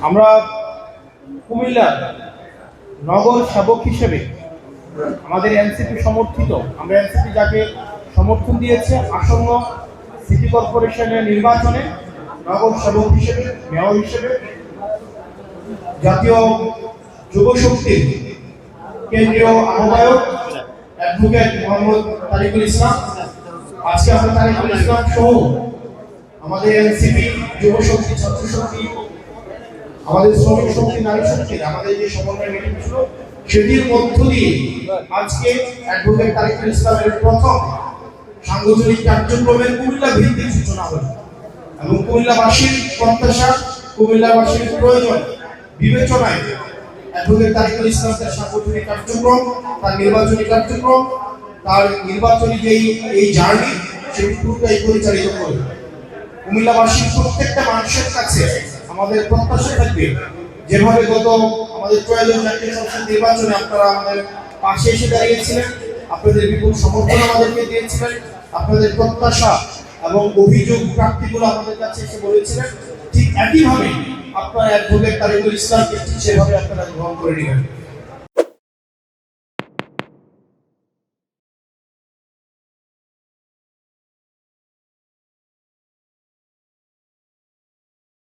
আমরা কুমিল্লার নগর সেবক হিসেবে আমাদের এনসিপি সমর্থিত, আমরা এনসিপি যাকে সমর্থন দিয়েছে আসন্ন সিটি কর্পোরেশনের নির্বাচনে নগর সেবক হিসেবে, মেয়র হিসেবে জাতীয় যুব শক্তির কেন্দ্রীয় আহ্বায়ক অ্যাডভোকেট মোহাম্মদ তারিকুল ইসলাম, আজকে আমরা তারিকুল ইসলাম সহ আমাদের এনসিপি যুব শক্তি, ছাত্র শক্তি, আমাদের শ্রমিক শক্তি, নারী শক্তির আমাদের যে সমন্বয় মিটিং ছিল সেটির মধ্য দিয়ে আজকে অ্যাডভোকেট তারিকুল ইসলামের প্রথম সাংগঠনিক কার্যক্রমের কুমিল্লা ভিত্তিক সূচনা হল এবং কুমিল্লাবাসীর প্রত্যাশা, কুমিল্লাবাসীর প্রয়োজন বিবেচনায় অ্যাডভোকেট তারিকুল ইসলামের সাংগঠনিক কার্যক্রম, তার নির্বাচনী কার্যক্রম, তার নির্বাচনী যেই এই জার্নি সেটি পুরোটাই পরিচালিত করবে। কুমিল্লাবাসীর প্রত্যেকটা মানুষের কাছে আমাদের প্রত্যাশা থাকবে যেভাবে গত আমাদের ত্রয়োদশ জাতীয় সংসদ নির্বাচনে আপনারা আমাদের পাশে এসে দাঁড়িয়েছিলেন, আপনাদের বিপুল সমর্থন আমাদেরকে দিয়েছিলেন, আপনাদের প্রত্যাশা এবং অভিযোগ প্রার্থীগুলো আমাদের কাছে এসে বলেছিলেন, ঠিক একইভাবে আপনারা অ্যাডভোকেট তারিকুল ইসলামকে ঠিক সেভাবে আপনারা গ্রহণ করে নেবেন।